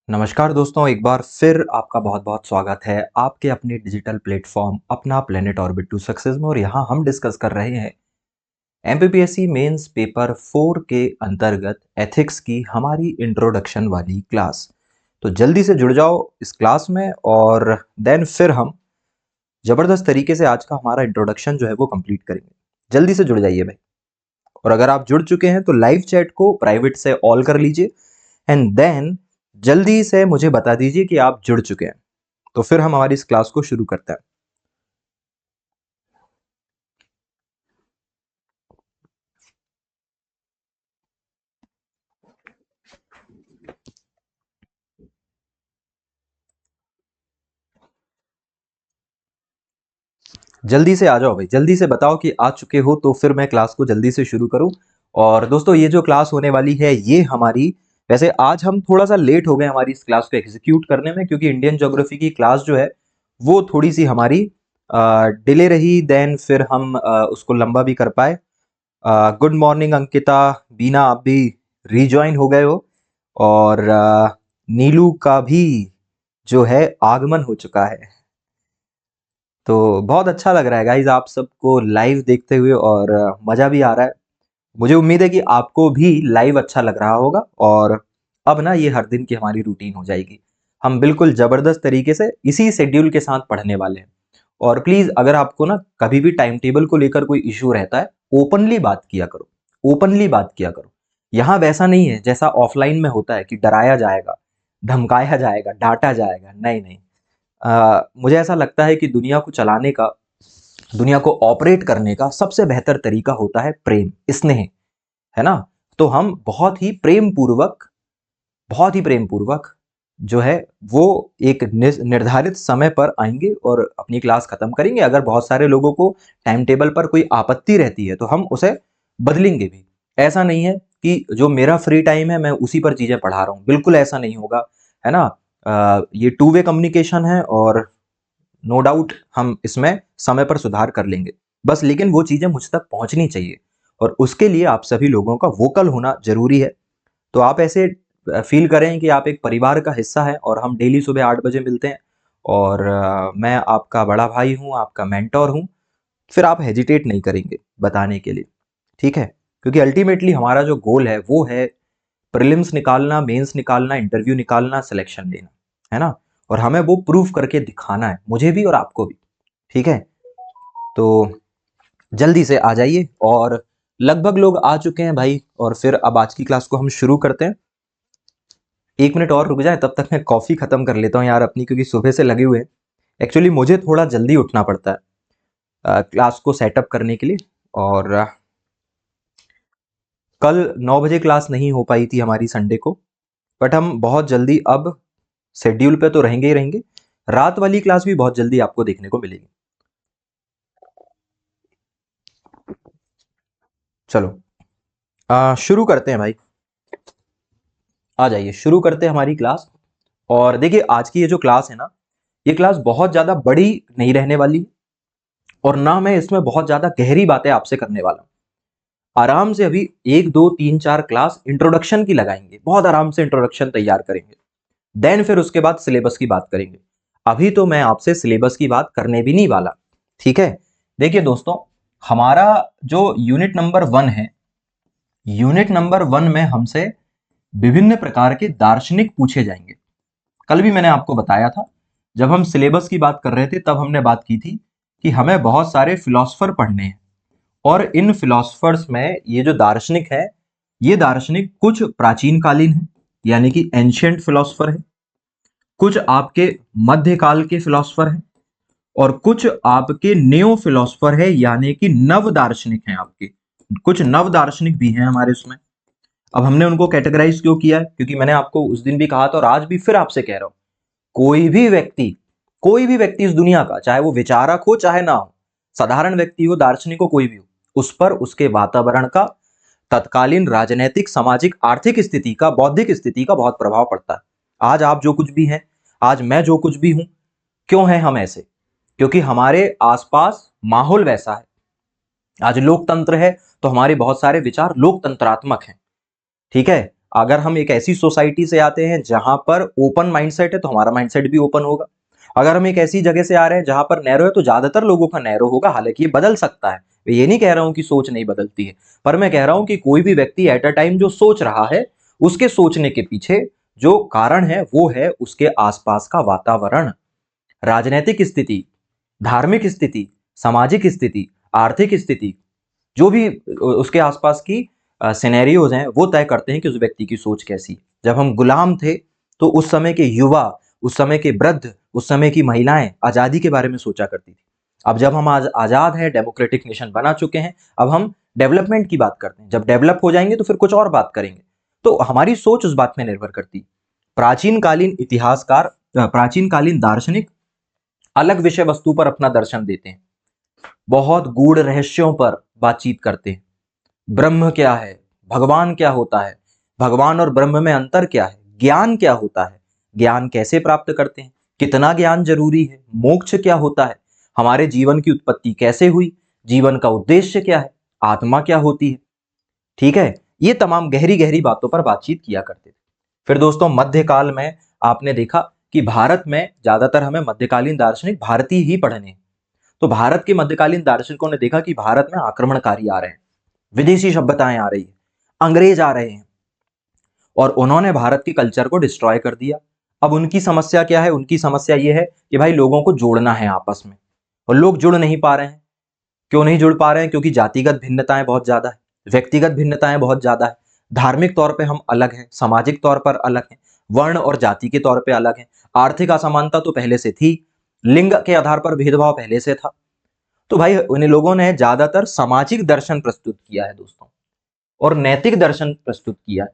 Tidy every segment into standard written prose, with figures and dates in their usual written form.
नमस्कार दोस्तों, एक बार फिर आपका बहुत-बहुत स्वागत है आपके अपने डिजिटल प्लेटफ़ॉर्म अपना प्लैनेट ऑर्बिट टू सक्सेस में। और यहाँ हम डिस्कस कर रहे हैं एमपीपीएससी मेंस पेपर 4 के अंतर्गत एथिक्स की हमारी इंट्रोडक्शन वाली क्लास। तो जल्दी से जुड़ जाओ इस क्लास में और देन फिर हम ज़बरदस्त तरीके से आज का हमारा इंट्रोडक्शन जो है वो कंप्लीट करेंगे। जल्दी से जुड़ जाइए भाई। और अगर आप जुड़ चुके हैं तो लाइव चैट को प्राइवेट से ऑल कर लीजिए एंड देन जल्दी से मुझे बता दीजिए कि आप जुड़ चुके हैं। तो फिर हम हमारी इस क्लास को शुरू करते हैं। जल्दी से आ जाओ भाई, जल्दी से बताओ कि आ चुके हो तो फिर मैं क्लास को जल्दी से शुरू करूं। और दोस्तों, ये जो क्लास होने वाली है ये हमारी, वैसे आज हम थोड़ा सा लेट हो गए हमारी इस क्लास को एग्जीक्यूट करने में, क्योंकि इंडियन ज्योग्राफी की क्लास जो है वो थोड़ी सी हमारी डिले रही। देन फिर हम उसको लंबा भी कर पाए। गुड मॉर्निंग अंकिता, बीना, आप भी रीजॉइन हो गए हो। और नीलू का भी जो है आगमन हो चुका है। तो बहुत अच्छा लग रहा है गाइज आप सबको लाइव देखते हुए और मज़ा भी आ रहा है। मुझे उम्मीद है कि आपको भी लाइव अच्छा लग रहा होगा। और अब ना ये हर दिन की हमारी रूटीन हो जाएगी। हम बिल्कुल ज़बरदस्त तरीके से इसी शेड्यूल के साथ पढ़ने वाले हैं। और प्लीज़, अगर आपको ना कभी भी टाइम टेबल को लेकर कोई इश्यू रहता है, ओपनली बात किया करो, ओपनली बात किया करो। यहाँ वैसा नहीं है जैसा ऑफलाइन में होता है कि डराया जाएगा, धमकाया जाएगा, डांटा जाएगा। नहीं नहीं, मुझे ऐसा लगता है कि दुनिया को चलाने का, दुनिया को ऑपरेट करने का सबसे बेहतर तरीका होता है प्रेम, स्नेह, है ना। तो हम बहुत ही प्रेम पूर्वक जो है वो एक निर्धारित समय पर आएंगे और अपनी क्लास खत्म करेंगे। अगर बहुत सारे लोगों को टाइम टेबल पर कोई आपत्ति रहती है तो हम उसे बदलेंगे भी। ऐसा नहीं है कि जो मेरा फ्री टाइम है मैं उसी पर चीजें पढ़ा रहा हूँ, बिल्कुल ऐसा नहीं होगा, है ना। ये टू वे कम्युनिकेशन है और नो डाउट हम इसमें समय पर सुधार कर लेंगे। बस लेकिन वो चीजें मुझ तक पहुंचनी चाहिए और उसके लिए आप सभी लोगों का वोकल होना जरूरी है। तो आप ऐसे फील करें कि आप एक परिवार का हिस्सा है और हम डेली सुबह 8 बजे मिलते हैं। और मैं आपका बड़ा भाई हूँ, आपका मेंटोर हूँ। फिर आप हेजिटेट नहीं करेंगे बताने के लिए, ठीक है। क्योंकि अल्टीमेटली हमारा जो गोल है वो है प्रीलिम्स निकालना, मेंस निकालना, इंटरव्यू निकालना, सिलेक्शन लेना, है ना। और हमें वो प्रूफ करके दिखाना है, मुझे भी और आपको भी, ठीक है। तो जल्दी से आ जाइए। और लगभग लोग आ चुके हैं भाई, और फिर अब आज की क्लास को हम शुरू करते हैं। 1 मिनट और रुक जाए, तब तक मैं कॉफ़ी ख़त्म कर लेता हूँ यार अपनी, क्योंकि सुबह से लगे हुए हैं। एक्चुअली मुझे थोड़ा जल्दी उठना पड़ता है क्लास को सेटअप करने के लिए। और कल 9 बजे क्लास नहीं हो पाई थी हमारी संडे को, बट हम बहुत जल्दी अब शेड्यूल पे तो रहेंगे ही रहेंगे। रात वाली क्लास भी बहुत जल्दी आपको देखने को मिलेगी। चलो शुरू करते हैं भाई, आ जाइए शुरू करते हैं हमारी क्लास। और देखिए, आज की ये जो क्लास है ना, ये क्लास बहुत ज़्यादा बड़ी नहीं रहने वाली और ना मैं इसमें बहुत ज़्यादा गहरी बातें आपसे करने वाला हूँ। आराम से अभी 1 2 3 4 क्लास इंट्रोडक्शन की लगाएंगे, बहुत आराम से इंट्रोडक्शन तैयार करेंगे। देन फिर उसके बाद सिलेबस की बात करेंगे। अभी तो मैं आपसे सिलेबस की बात करने भी नहीं वाला, ठीक है। देखिए दोस्तों, हमारा जो यूनिट नंबर 1 है, यूनिट नंबर 1 में हमसे विभिन्न प्रकार के दार्शनिक पूछे जाएंगे। कल भी मैंने आपको बताया था, जब हम सिलेबस की बात कर रहे थे तब हमने बात की थी कि हमें बहुत सारे फिलोसफर पढ़ने हैं। और इन फिलोसफर्स में ये जो दार्शनिक है, ये दार्शनिक कुछ प्राचीन कालीन है, यानी कि एंशियंट फिलोसफर है, कुछ आपके मध्यकाल के फिलोसफर हैं, और कुछ आपके नियो फिलोसफर है, यानी कि नव दार्शनिक हैं आपके। कुछ नव दार्शनिक भी हैं हमारे उसमें। अब हमने उनको कैटेगराइज क्यों किया है? क्योंकि मैंने आपको उस दिन भी कहा था और आज भी फिर आपसे कह रहा हूं, कोई भी व्यक्ति, कोई भी व्यक्ति इस दुनिया का, चाहे वो विचारक हो चाहे ना हो, साधारण व्यक्ति हो, दार्शनिक हो, कोई भी हो, उस पर उसके वातावरण का, तत्कालीन राजनीतिक, सामाजिक, आर्थिक स्थिति का, बौद्धिक स्थिति का बहुत प्रभाव पड़ता है। आज आप जो कुछ भी हैं, आज मैं जो कुछ भी हूं, क्यों है हम ऐसे? क्योंकि हमारे आसपास माहौल वैसा है। आज लोकतंत्र है तो हमारे बहुत सारे विचार लोकतंत्रात्मक हैं, ठीक है। अगर हम एक ऐसी सोसाइटी से आते हैं जहां पर ओपन माइंडसेट है तो हमारा माइंडसेट भी ओपन होगा। अगर हम एक ऐसी जगह से आ रहे हैं जहां पर नैरो है तो ज्यादातर लोगों का नैरो होगा। हालांकि ये बदल सकता है, मैं ये नहीं कह रहा हूं कि सोच नहीं बदलती है, पर मैं कह रहा हूं कि कोई भी व्यक्ति एट अ टाइम जो सोच रहा है उसके सोचने के पीछे जो कारण है वो है उसके आसपास का वातावरण, राजनीतिक स्थिति, धार्मिक स्थिति, सामाजिक स्थिति, आर्थिक स्थिति, जो भी उसके आसपास की सिनेरियोज हैं वो तय करते हैं कि उस व्यक्ति की सोच कैसी है। जब हम गुलाम थे तो उस समय के युवा, उस समय के वृद्ध, उस समय की महिलाएं आजादी के बारे में सोचा करती थी। अब जब हम आज आजाद हैं, डेमोक्रेटिक नेशन बना चुके हैं, अब हम डेवलपमेंट की बात करते हैं। जब डेवलप हो जाएंगे तो फिर कुछ और बात करेंगे। तो हमारी सोच उस बात में निर्भर करती है। प्राचीन कालीन इतिहासकार, प्राचीन कालीन दार्शनिक अलग विषय वस्तु पर अपना दर्शन देते हैं, बहुत गूढ़ रहस्यों पर बातचीत करते हैं। ब्रह्म क्या है, भगवान क्या होता है, भगवान और ब्रह्म में अंतर क्या है, ज्ञान क्या होता है, ज्ञान कैसे प्राप्त करते हैं, कितना ज्ञान जरूरी है, मोक्ष क्या होता है, हमारे जीवन की उत्पत्ति कैसे हुई, जीवन का उद्देश्य क्या है, आत्मा क्या होती है। ठीक है, ये तमाम गहरी गहरी बातों पर बातचीत किया करते थे। फिर दोस्तों मध्यकाल में आपने देखा कि भारत में ज्यादातर हमें मध्यकालीन दार्शनिक भारतीय ही पढ़ने हैं। तो भारत के मध्यकालीन दार्शनिकों ने देखा कि भारत में आक्रमणकारी आ रहे हैं, विदेशी सभ्यताएं आ रही है, अंग्रेज आ रहे हैं, और उन्होंने भारत के कल्चर को डिस्ट्रॉय कर दिया। अब उनकी समस्या क्या है? उनकी समस्या ये है कि भाई लोगों को जोड़ना है आपस में, और लोग जुड़ नहीं पा रहे हैं। क्यों नहीं जुड़ पा रहे हैं? क्योंकि जातिगत भिन्नताएं बहुत ज्यादा है, व्यक्तिगत भिन्नताएं बहुत ज्यादा है, धार्मिक तौर पे हम अलग हैं, सामाजिक तौर पर अलग हैं, वर्ण और जाति के तौर पे अलग हैं, आर्थिक असमानता तो पहले से थी, लिंग के आधार पर भेदभाव पहले से था। तो भाई उन लोगों ने ज्यादातर सामाजिक दर्शन प्रस्तुत किया है दोस्तों, और नैतिक दर्शन प्रस्तुत किया है।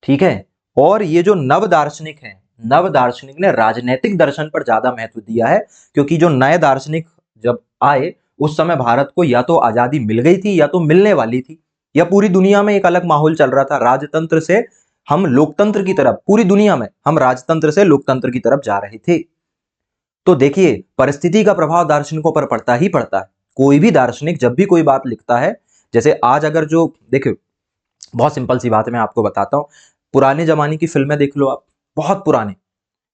ठीक है, और ये जो नव दार्शनिक हैं, नव दार्शनिक ने राजनीतिक दर्शन पर ज्यादा महत्व दिया है, क्योंकि जो नए दार्शनिक जब आए उस समय भारत को या तो आजादी मिल गई थी या तो मिलने वाली थी, या पूरी दुनिया में एक अलग माहौल चल रहा था। राजतंत्र से हम लोकतंत्र की तरफ, पूरी दुनिया में हम राजतंत्र से लोकतंत्र की तरफ जा रहे थे। तो देखिए परिस्थिति का प्रभाव दार्शनिकों पर पड़ता ही पड़ता है। कोई भी दार्शनिक जब भी कोई बात लिखता है, जैसे आज अगर जो देखो, बहुत सिंपल सी बात है, मैं आपको बताता हूं। पुराने जमाने की फिल्में देख लो आप, बहुत पुराने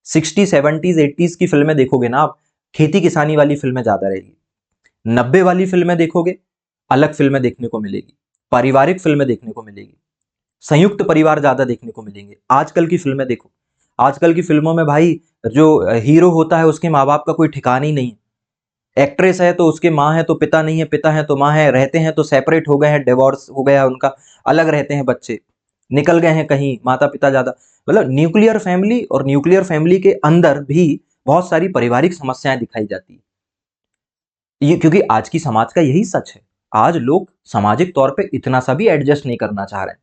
60, 70, 80s की फिल्में देखोगे ना आप, खेती किसानी वाली फिल्में ज्यादा रहेगी। 90 वाली फिल्में देखोगे, अलग फिल्में देखने को मिलेगी, पारिवारिक फिल्में देखने को मिलेगी, संयुक्त परिवार ज्यादा देखने को मिलेंगे। आजकल की फिल्में देखो, आजकल की फिल्मों में भाई जो हीरो होता है उसके माँ बाप का कोई ठिकाना ही नहीं है। एक्ट्रेस है तो उसके माँ है तो पिता नहीं है, पिता है तो माँ है, रहते हैं तो सेपरेट हो गए हैं, डिवोर्स हो गया उनका, अलग रहते हैं, बच्चे निकल गए हैं कहीं, माता पिता ज्यादा, मतलब न्यूक्लियर फैमिली, और न्यूक्लियर फैमिली के अंदर भी बहुत सारी पारिवारिक समस्याएं दिखाई जाती है। ये क्योंकि आज की समाज का यही सच है, आज लोग सामाजिक तौर पे इतना सा भी एडजस्ट नहीं करना चाह रहे हैं।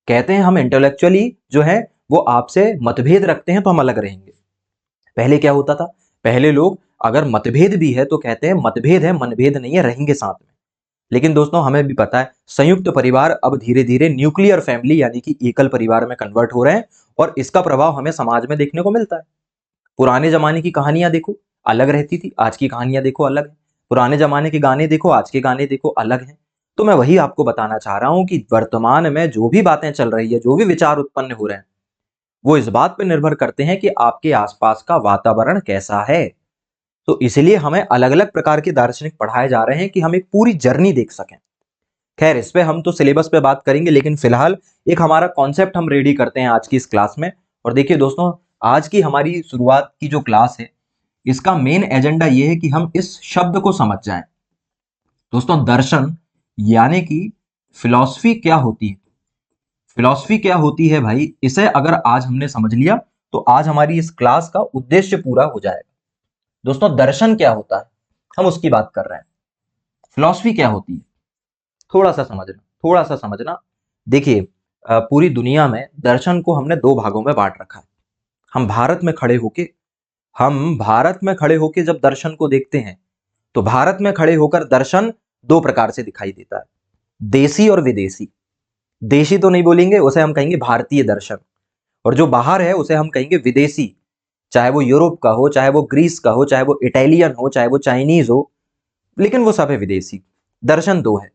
कहते हैं हम इंटेलेक्चुअली जो है वो आपसे मतभेद रखते हैं तो हम अलग रहेंगे। पहले क्या होता था? पहले लोग अगर मतभेद भी है तो कहते हैं मतभेद है, मनभेद नहीं है, रहेंगे साथ में। लेकिन दोस्तों हमें भी पता है संयुक्त परिवार अब धीरे धीरे न्यूक्लियर फैमिली यानी कि एकल परिवार में कन्वर्ट हो रहे हैं, और इसका प्रभाव हमें समाज में देखने को मिलता है। पुराने जमाने की कहानियां देखो, अलग रहती थी, आज की कहानियां देखो अलग है। पुराने जमाने के गाने देखो, आज के गाने देखो, अलग हैं। तो मैं वही आपको बताना चाह रहा हूं कि वर्तमान में जो भी बातें चल रही है, जो भी विचार उत्पन्न हो रहे हैं, वो इस बात पर निर्भर करते हैं कि आपके आसपास का वातावरण कैसा है। तो इसलिए हमें अलग अलग प्रकार के दार्शनिक पढ़ाए जा रहे हैं कि हम एक पूरी जर्नी देख सकें। खैर इस पे हम तो सिलेबस पे बात करेंगे, लेकिन फिलहाल एक हमारा कॉन्सेप्ट हम रेडी करते हैं आज की इस क्लास में। और देखिए दोस्तों, आज की हमारी शुरुआत की जो क्लास है, इसका मेन एजेंडा ये है कि हम इस शब्द को समझ जाएं। दोस्तों दर्शन यानी कि फिलॉसफी क्या होती है, फिलॉसफी क्या होती है भाई, इसे अगर आज हमने समझ लिया तो आज हमारी इस क्लास का उद्देश्य पूरा हो जाएगा। दोस्तों दर्शन क्या होता है हम उसकी बात कर रहे हैं, फिलॉसफी क्या होती है थोड़ा सा समझना, थोड़ा सा समझना। देखिए पूरी दुनिया में दर्शन को हमने दो भागों में बांट रखा है। हम भारत में खड़े होके, हम भारत में खड़े होके जब दर्शन को देखते हैं तो भारत में खड़े होकर दर्शन दो प्रकार से दिखाई देता है, देसी और विदेशी। देशी तो नहीं बोलेंगे, उसे हम कहेंगे भारतीय दर्शन, और जो बाहर है उसे हम कहेंगे विदेशी। चाहे वो यूरोप का हो, चाहे वो ग्रीस का हो, चाहे वो इटालियन हो, चाहे वो चाइनीज हो, लेकिन वो सब है विदेशी। दर्शन दो है,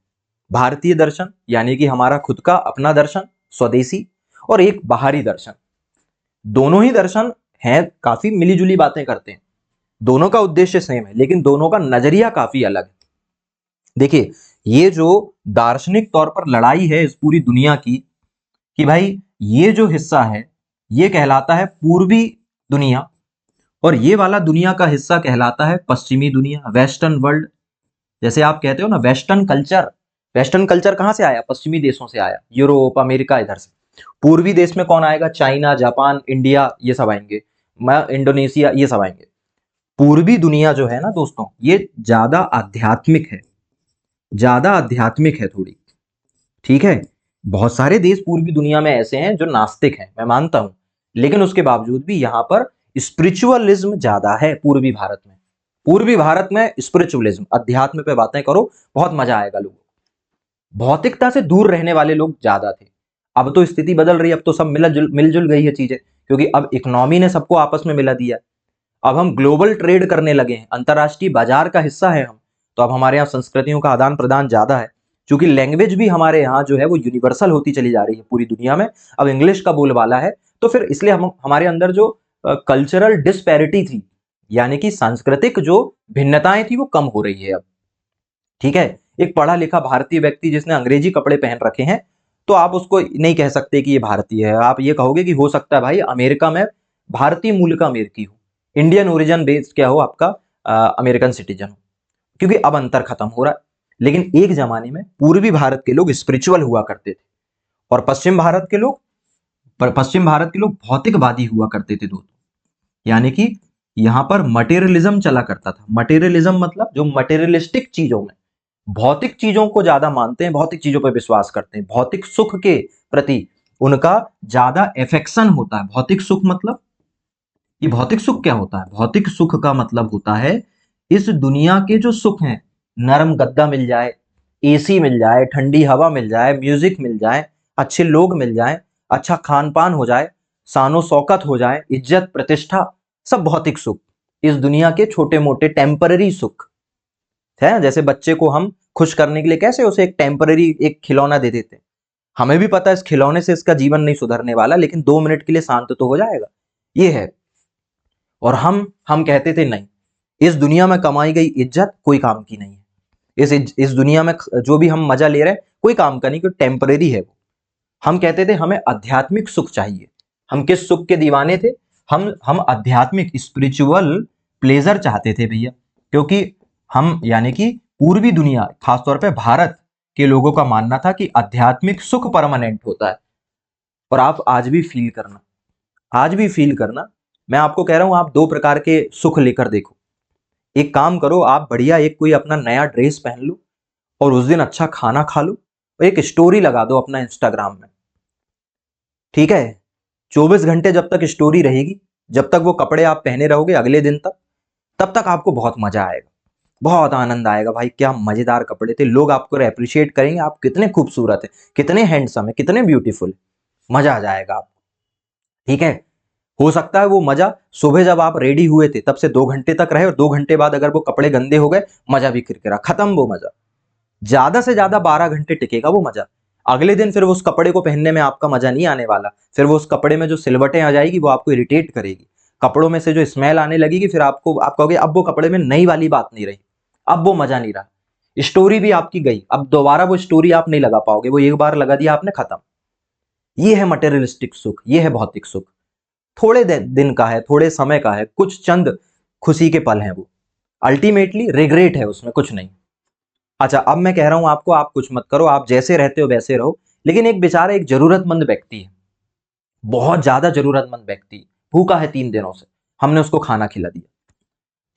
भारतीय दर्शन यानी कि हमारा खुद का अपना दर्शन स्वदेशी, और एक बाहरी दर्शन। दोनों ही दर्शन हैं, काफी मिलीजुली बातें करते हैं, दोनों का उद्देश्य सेम है, लेकिन दोनों का नजरिया काफी अलग है। देखिए, ये जो दार्शनिक तौर पर लड़ाई है इस पूरी दुनिया की, कि भाई ये जो हिस्सा है ये कहलाता है पूर्वी दुनिया, और ये वाला दुनिया का हिस्सा कहलाता है पश्चिमी दुनिया, वेस्टर्न वर्ल्ड। जैसे आप कहते हो ना वेस्टर्न कल्चर, वेस्टर्न कल्चर कहां से आया? पश्चिमी देशों से आया, यूरोप, अमेरिका, इधर से। पूर्वी देश में कौन आएगा? चाइना, जापान, इंडिया, ये सब आएंगे, इंडोनेशिया, ये सब आएंगे। पूर्वी दुनिया जो है ना दोस्तों, ये ज्यादा आध्यात्मिक है, ज्यादा आध्यात्मिक है थोड़ी, ठीक है। बहुत सारे देश पूर्वी दुनिया में ऐसे हैं जो नास्तिक हैं, मैं मानता हूं, लेकिन उसके बावजूद भी यहां पर स्पिरिचुअलिज्म ज्यादा है पूर्वी भारत में। पूर्वी भारत में स्पिरिचुअलिज्म, अध्यात्म पे बातें करो, बहुत मजा आएगा लोगों को। भौतिकता से दूर रहने वाले लोग ज्यादा थे। अब तो स्थिति बदल रही है, अब तो सब मिलजुल गई है चीजें, क्योंकि अब इकोनॉमी ने सबको आपस में मिला दिया। अब हम ग्लोबल ट्रेड करने लगे हैं, अंतरराष्ट्रीय बाजार का हिस्सा है हम, तो अब हमारे यहाँ संस्कृतियों का आदान प्रदान ज्यादा है। क्योंकि लैंग्वेज भी हमारे यहाँ जो है वो यूनिवर्सल होती चली जा रही है पूरी दुनिया में, अब इंग्लिश का बोलबाला है, तो फिर इसलिए हम हमारे अंदर जो कल्चरल डिस्पैरिटी थी, यानी कि सांस्कृतिक जो भिन्नताएं थी, वो कम हो रही है अब, ठीक है। एक पढ़ा लिखा भारतीय व्यक्ति जिसने अंग्रेजी कपड़े पहन रखे हैं, तो आप उसको नहीं कह सकते कि ये भारतीय है, आप ये कहोगे कि हो सकता है भाई अमेरिका में भारतीय मूल का अमेरिकी हो, इंडियन ओरिजिन बेस्ड क्या हो आपका, अमेरिकन सिटीजन हो, क्योंकि अब अंतर खत्म हो रहा है। लेकिन एक जमाने में पूर्वी भारत के लोग स्पिरिचुअल हुआ करते थे, और पश्चिम भारत के लोग भौतिकवादी हुआ करते थे दोस्तों। यानी कि यहां पर मटेरियलिज्म चला करता था। मटेरियलिज्म मतलब जो मटेरियलिस्टिक चीजों में, भौतिक चीजों को ज्यादा मानते हैं, भौतिक चीजों पर विश्वास करते हैं, भौतिक सुख के प्रति उनका ज्यादा एफेक्शन होता है। भौतिक सुख मतलब, ये भौतिक सुख क्या होता है? भौतिक सुख का मतलब होता है इस दुनिया के जो सुख हैं, नरम गद्दा मिल जाए, एसी मिल जाए, ठंडी हवा मिल जाए, म्यूजिक मिल जाए, अच्छे लोग मिल जाए, अच्छा खान पान हो जाए, शानो शौकत हो जाए, इज्जत प्रतिष्ठा, सब भौतिक सुख। इस दुनिया के छोटे मोटे टेम्पररी सुख है। जैसे बच्चे को हम खुश करने के लिए कैसे उसे एक टेम्पररी एक खिलौना दे देते हैं, हमें भी पता है इस खिलौने से इसका जीवन नहीं सुधरने वाला, लेकिन 2 मिनट के लिए शांत तो हो जाएगा, ये है। और हम कहते थे नहीं, इस दुनिया में कमाई गई इज्जत कोई काम की नहीं है, इस दुनिया में जो भी हम मजा ले रहे हैं कोई काम का नहीं, क्योंकि टेम्परेरी है वो। हम कहते थे हमें आध्यात्मिक सुख चाहिए। हम किस सुख के दीवाने थे? हम आध्यात्मिक स्पिरिचुअल प्लेजर चाहते थे भैया, क्योंकि हम यानी कि पूर्वी दुनिया, खासतौर पे भारत के लोगों का मानना था कि आध्यात्मिक सुख परमानेंट होता है। और आप आज भी फील करना, आज भी फील करना, मैं आपको कह रहा हूं, आप 2 प्रकार के सुख लेकर देखो। एक काम करो, आप बढ़िया एक कोई अपना नया ड्रेस पहन लो, और उस दिन अच्छा खाना खा लो, और एक स्टोरी लगा दो अपना इंस्टाग्राम में, ठीक है। 24 घंटे जब तक स्टोरी रहेगी, जब तक वो कपड़े आप पहने रहोगे अगले दिन तक, तब तक आपको बहुत मजा आएगा, बहुत आनंद आएगा। भाई क्या मजेदार कपड़े थे, लोग आपको अप्रिशिएट करेंगे, आप कितने खूबसूरत है, कितने हैंडसम है, कितने ब्यूटीफुल, मजा आ जाएगा आपको, ठीक है। हो सकता है वो मजा सुबह जब आप रेडी हुए थे तब से 2 घंटे तक रहे, और 2 घंटे बाद अगर वो कपड़े गंदे हो गए, मजा भी किरकिरा, खत्म वो मजा। ज्यादा से ज्यादा 12 घंटे टिकेगा वो मजा। अगले दिन फिर उस कपड़े को पहनने में आपका मजा नहीं आने वाला, फिर वो उस कपड़े में जो सिलवटें आ जाएगी वो आपको इरिटेट करेगी, कपड़ों में से जो स्मेल आने लगेगी, फिर आप कहोगे अब वो कपड़े में नई वाली बात नहीं रही, अब वो मजा नहीं रहा, स्टोरी भी आपकी गई, अब दोबारा वो स्टोरी आप नहीं लगा पाओगे, वो एक बार लगा दिया आपने, खत्म। ये है मटेरियलिस्टिक सुख, ये है भौतिक सुख। थोड़े दिन का है, थोड़े समय का है, कुछ चंद खुशी के पल हैं वो, अल्टीमेटली रिग्रेट है उसमें, कुछ नहीं। अच्छा, अब मैं कह रहा हूं आपको, आप कुछ मत करो, आप जैसे रहते हो वैसे रहो, लेकिन एक बेचारा एक जरूरतमंद व्यक्ति है, बहुत ज्यादा जरूरतमंद व्यक्ति, भूखा है 3 दिनों से, हमने उसको खाना खिला दिया,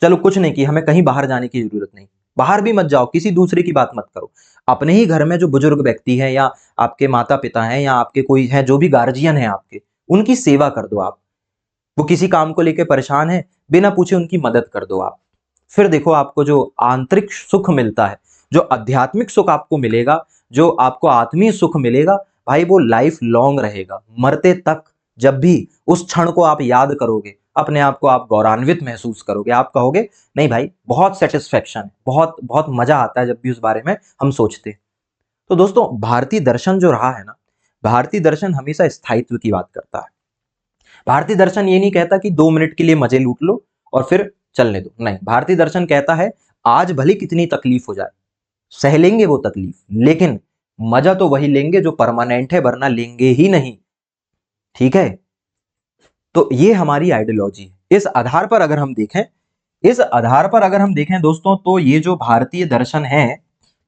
चलो कुछ नहीं किया, हमें कहीं बाहर जाने की जरूरत नहीं, बाहर भी मत जाओ, किसी दूसरे की बात मत करो, अपने ही घर में जो बुजुर्ग व्यक्ति है, या आपके माता पिता हैं, या आपके कोई है जो भी गार्जियन है आपके, उनकी सेवा कर दो आप। वो किसी काम को लेकर परेशान है, बिना पूछे उनकी मदद कर दो आप। फिर देखो आपको जो आंतरिक सुख मिलता है, जो आध्यात्मिक सुख आपको मिलेगा, जो आपको आत्मीय सुख मिलेगा, भाई वो लाइफ लॉन्ग रहेगा, मरते तक। जब भी उस क्षण को आप याद करोगे, अपने आप को आप गौरवान्वित महसूस करोगे, आप कहोगे नहीं भाई बहुत सेटिस्फेक्शन है, बहुत बहुत मजा आता है जब भी उस बारे में हम सोचते हैं। तो दोस्तों, भारतीय दर्शन जो रहा है ना, भारतीय दर्शन हमेशा स्थायित्व की बात करता है। भारतीय दर्शन ये नहीं कहता कि 2 मिनट के लिए मजे लूट लो और फिर चलने दो, नहीं। भारतीय दर्शन कहता है आज भले कितनी तकलीफ हो जाए, सह लेंगे वो तकलीफ, लेकिन मजा तो वही लेंगे जो परमानेंट है, वरना लेंगे ही नहीं। ठीक है, तो ये हमारी आइडियोलॉजी है। इस आधार पर अगर हम देखें, दोस्तों, तो ये जो भारतीय दर्शन है,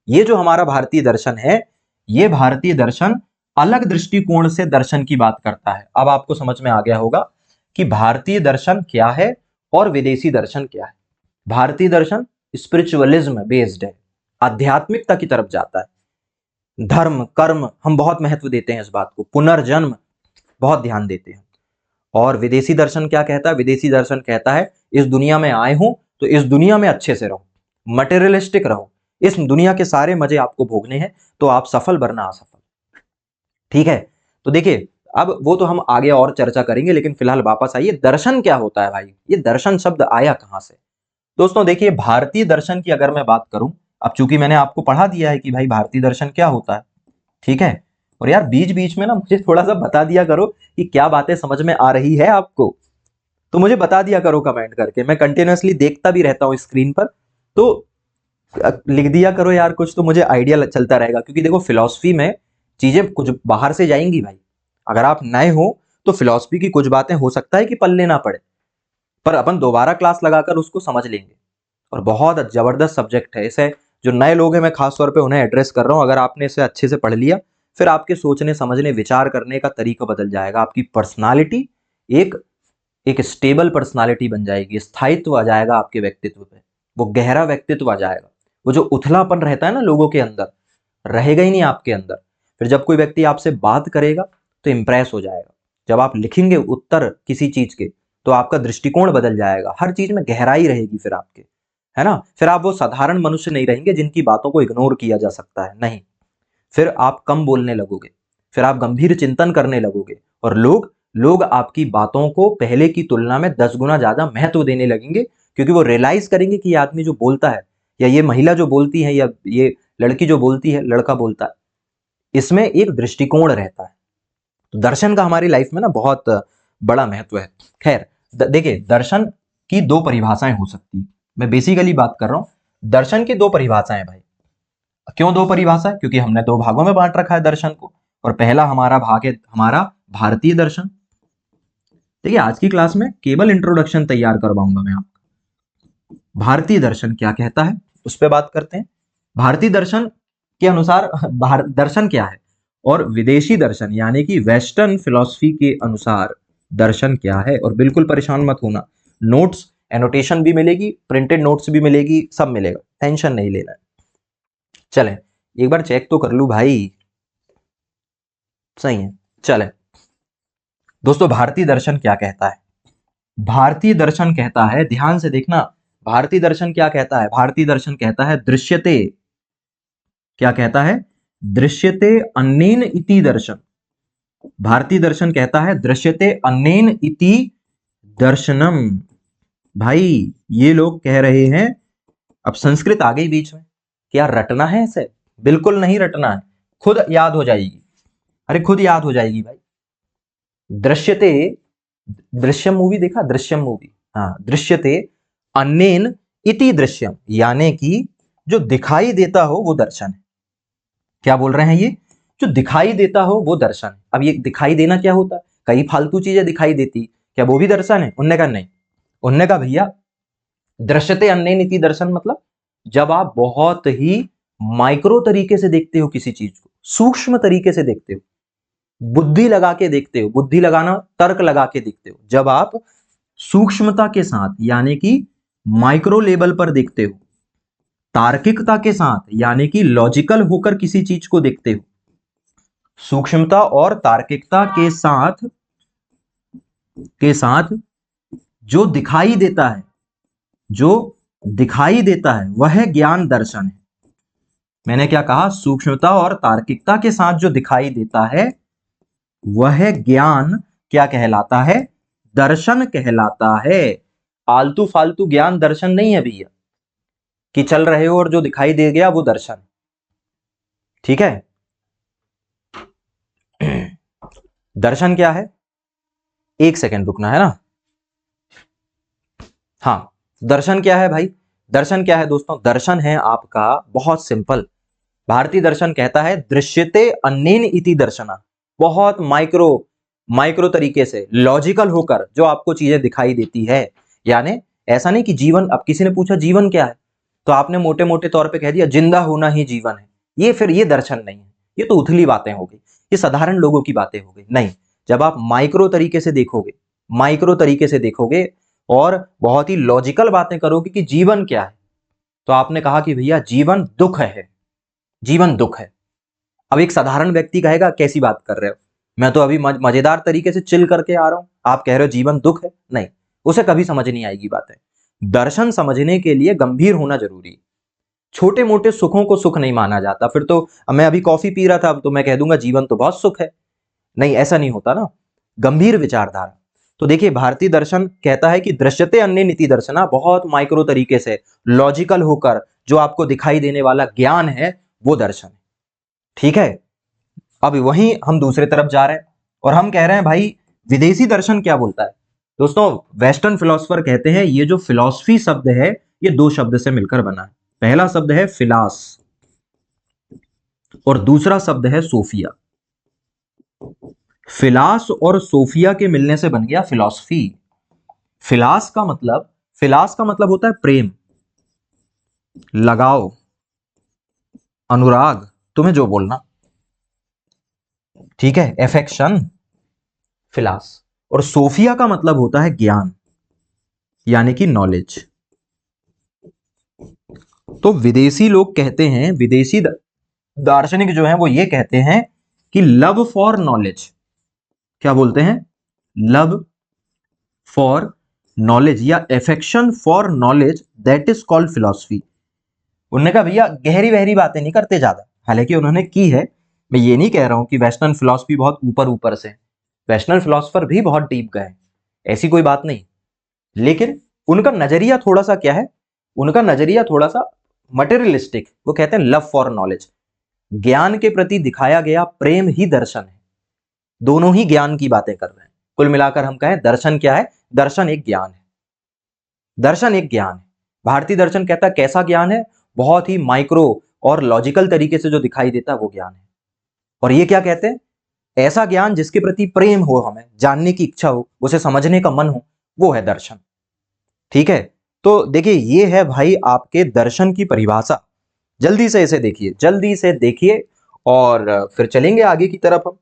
ये जो हमारा भारतीय दर्शन है, ये भारतीय दर्शन अलग दृष्टिकोण से दर्शन की बात करता है। अब आपको समझ में आ गया होगा कि भारतीय दर्शन क्या है और विदेशी दर्शन क्या है। भारतीय दर्शन स्पिरिचुअलिज्म बेस्ड है, आध्यात्मिकता की तरफ जाता है। धर्म कर्म हम बहुत महत्व देते हैं इस बात को, पुनर्जन्म बहुत ध्यान देते हैं। और विदेशी दर्शन क्या कहता है? विदेशी दर्शन कहता है इस दुनिया में आए हो तो इस दुनिया में अच्छे से रहो, मटेरियलिस्टिक रहो, इस दुनिया के सारे मजे आपको भोगने हैं, तो आप सफल वरना असफल। ठीक है, तो देखिए अब वो तो हम आगे और चर्चा करेंगे, लेकिन फिलहाल वापस आइए, दर्शन क्या होता है भाई? ये दर्शन शब्द आया कहां से? दोस्तों देखिए, भारतीय दर्शन की अगर मैं बात करूं, अब चूंकि मैंने आपको पढ़ा दिया है कि भाई भारतीय दर्शन क्या होता है, ठीक है, और यार बीच बीच में ना मुझे थोड़ा सा बता दिया करो कि क्या बातें समझ में आ रही है आपको, तो मुझे बता दिया करो कमेंट करके, मैं कंटिन्यूअसली देखता भी रहता हूं स्क्रीन पर, तो लिख दिया करो यार कुछ, तो मुझे आइडिया चलता रहेगा। क्योंकि देखो फिलॉसफी में चीजें कुछ बाहर से जाएंगी भाई, अगर आप नए हो तो फिलॉसफी की कुछ बातें हो सकता है कि पल्ले ना पड़े, पर अपन दोबारा क्लास लगाकर उसको समझ लेंगे। और बहुत जबरदस्त सब्जेक्ट है, इसे जो नए लोग हैं मैं खास तौर पे उन्हें एड्रेस कर रहा हूं। अगर आपने इसे अच्छे से पढ़ लिया, फिर आपके सोचने समझने विचार करने का तरीका बदल जाएगा, आपकी पर्सनालिटी एक एक स्टेबल पर्सनालिटी बन जाएगी, स्थायित्व आ जाएगा आपके व्यक्तित्व पे, वो गहरा व्यक्तित्व आ जाएगा। वो जो उथलापन रहता है ना लोगों के अंदर, रहेगा ही नहीं आपके अंदर। फिर जब कोई व्यक्ति आपसे बात करेगा तो इंप्रेस हो जाएगा, जब आप लिखेंगे उत्तर किसी चीज के तो आपका दृष्टिकोण बदल जाएगा, हर चीज में गहराई रहेगी फिर आपके, है ना। फिर आप वो साधारण मनुष्य नहीं रहेंगे जिनकी बातों को इग्नोर किया जा सकता है, नहीं। फिर आप कम बोलने लगोगे, फिर आप गंभीर चिंतन करने लगोगे, और लोग लोग आपकी बातों को पहले की तुलना में 10 गुना ज्यादा महत्व देने लगेंगे, क्योंकि वो रियलाइज करेंगे कि ये आदमी जो बोलता है, या ये महिला जो बोलती है, या ये लड़की जो बोलती है, लड़का बोलता है, इसमें एक दृष्टिकोण रहता है। तो दर्शन का हमारी लाइफ में ना बहुत बड़ा महत्व है। खैर देखिए, दर्शन की दो परिभाषाएं हो सकती है, मैं बेसिकली बात कर रहा हूं दर्शन की दो परिभाषाएं भाई। क्यों दो परिभाषा? क्योंकि हमने दो भागों में बांट रखा है दर्शन को, और पहला हमारा भाग है हमारा भारतीय दर्शन। देखिए आज की क्लास में केवल इंट्रोडक्शन तैयार करवाऊंगा मैं आपको, भारतीय दर्शन क्या कहता है उस पर बात करते हैं। भारतीय दर्शन के अनुसार दर्शन क्या है, और विदेशी दर्शन यानी कि वेस्टर्न फिलॉसफी के अनुसार दर्शन क्या है। और बिल्कुल परेशान मत होना, नोट्स एनोटेशन भी मिलेगी, प्रिंटेड नोट्स भी मिलेगी, सब मिलेगा, टेंशन नहीं लेना है। चले एक बार चेक तो कर लूं भाई, सही है। चले दोस्तों, भारतीय दर्शन क्या कहता है? भारतीय दर्शन कहता है, ध्यान से देखना, भारतीय दर्शन क्या कहता है? भारतीय दर्शन कहता है दृश्यते, क्या कहता है? दृश्यते अन्येन इति दर्शन। भारतीय दर्शन कहता है दृश्यते अन्येन इति दर्शनम। भाई ये लोग कह रहे हैं, अब संस्कृत आ गई बीच में, क्या रटना है इसे? बिल्कुल नहीं रटना है, खुद याद हो जाएगी, अरे खुद याद हो जाएगी भाई। दृश्यते, दृश्यम मूवी देखा? दृश्यम मूवी, हाँ, दृश्यते अन्येन इति दृश्यम, यानी कि जो दिखाई देता हो वो दर्शन है। क्या बोल रहे हैं ये? जो दिखाई देता हो वो दर्शन है। अब ये दिखाई देना क्या होता है? कई फालतू चीजें दिखाई देती, क्या वो भी दर्शन है? उनने कहा नहीं, उनने कहा भैया दृश्यते अन्येन इति दर्शन मतलब जब आप बहुत ही माइक्रो तरीके से देखते हो किसी चीज को, सूक्ष्म तरीके से देखते हो, बुद्धि लगा के देखते हो, बुद्धि लगाना तर्क लगा के देखते हो, जब आप सूक्ष्मता के साथ यानी कि माइक्रो लेवल पर देखते हो, तार्किकता के साथ यानी कि लॉजिकल होकर किसी चीज को देखते हो, सूक्ष्मता और तार्किकता के साथ जो दिखाई देता है, जो दिखाई देता है वह ज्ञान दर्शन है। मैंने क्या कहा? सूक्ष्मता और तार्किकता के साथ जो दिखाई देता है वह ज्ञान क्या कहलाता है? दर्शन कहलाता है। आलतू फालतू ज्ञान दर्शन नहीं है भैया, कि चल रहे हो और जो दिखाई दे गया वो दर्शन, ठीक है। दर्शन क्या है, एक सेकेंड रुकना है ना। हाँ, दर्शन क्या है भाई, दर्शन क्या है दोस्तों, दर्शन है आपका बहुत सिंपल। भारतीय दर्शन कहता है दृश्यते अन्येन इति दर्शना, बहुत माइक्रो माइक्रो तरीके से लॉजिकल होकर जो आपको चीजें दिखाई देती है। यानी ऐसा नहीं कि जीवन, अब किसी ने पूछा जीवन क्या है तो आपने मोटे मोटे तौर पे कह दिया जिंदा होना ही जीवन है, ये फिर ये दर्शन नहीं है, ये तो उथली बातें हो गई, ये साधारण लोगों की बातें हो गई। नहीं, जब आप माइक्रो तरीके से देखोगे, माइक्रो तरीके से देखोगे और बहुत ही लॉजिकल बातें करोगे कि जीवन क्या है, तो आपने कहा कि भैया जीवन दुख है, जीवन दुख है। अब एक साधारण व्यक्ति कहेगा कैसी बात कर रहे हो, मैं तो अभी मजेदार तरीके से चिल करके आ रहा हूं, आप कह रहे हो जीवन दुख है। नहीं, उसे कभी समझ नहीं आएगी बातें। दर्शन समझने के लिए गंभीर होना जरूरी है। छोटे मोटे सुखों को सुख नहीं माना जाता, फिर तो मैं अभी कॉफी पी रहा था तो मैं कह दूंगा जीवन तो बहुत सुख है, नहीं ऐसा नहीं होता ना। गंभीर विचारधारा। तो देखिए भारतीय दर्शन कहता है कि दृश्यते अन्य नीति दर्शना, बहुत माइक्रो तरीके से लॉजिकल होकर जो आपको दिखाई देने वाला ज्ञान है वो दर्शन है। ठीक है, अब वहीं हम दूसरे तरफ जा रहे हैं और हम कह रहे हैं भाई विदेशी दर्शन क्या बोलता है। दोस्तों वेस्टर्न फिलोसफर कहते हैं ये जो फिलॉसफी शब्द है ये दो शब्द से मिलकर बना है। पहला शब्द है फिलास और दूसरा शब्द है सोफिया। फिलास और सोफिया के मिलने से बन गया फिलॉसफी। फिलास का मतलब होता है प्रेम, लगाव, अनुराग, तुम्हें जो बोलना, ठीक है, एफेक्शन, फिलास। और सोफिया का मतलब होता है ज्ञान, यानी कि नॉलेज। तो विदेशी लोग कहते हैं, विदेशी दार्शनिक जो हैं वो ये कहते हैं कि लव फॉर नॉलेज, क्या बोलते हैं, लव फॉर नॉलेज या affection for knowledge, that is called philosophy. उन्होंने कहा भैया गहरी गहरी बातें नहीं करते ज्यादा, हालांकि उन्होंने की है। मैं ये नहीं कह रहा हूं कि वेस्टर्न फिलॉसफी बहुत ऊपर ऊपर से, वेस्टर्न फिलोसफर भी बहुत डीप गए, ऐसी कोई बात नहीं, लेकिन उनका नजरिया थोड़ा सा क्या है, उनका नजरिया थोड़ा सा मटेरियलिस्टिक। वो कहते हैं लव फॉर नॉलेज, ज्ञान के प्रति दिखाया गया प्रेम ही दर्शन है। दोनों ही ज्ञान की बातें कर रहे हैं। कुल मिलाकर हम कहें दर्शन क्या है, दर्शन एक ज्ञान है, दर्शन एक ज्ञान है। भारतीय दर्शन कहता है कैसा ज्ञान है, बहुत ही माइक्रो और लॉजिकल तरीके से जो दिखाई देता है वो ज्ञान है। और ये क्या कहते हैं, ऐसा ज्ञान जिसके प्रति प्रेम हो, हमें जानने की इच्छा हो, उसे समझने का मन हो, वो है दर्शन। ठीक है, तो देखिए ये है भाई आपके दर्शन की परिभाषा। जल्दी से इसे देखिए, जल्दी से देखिए और फिर चलेंगे आगे की तरफ हम,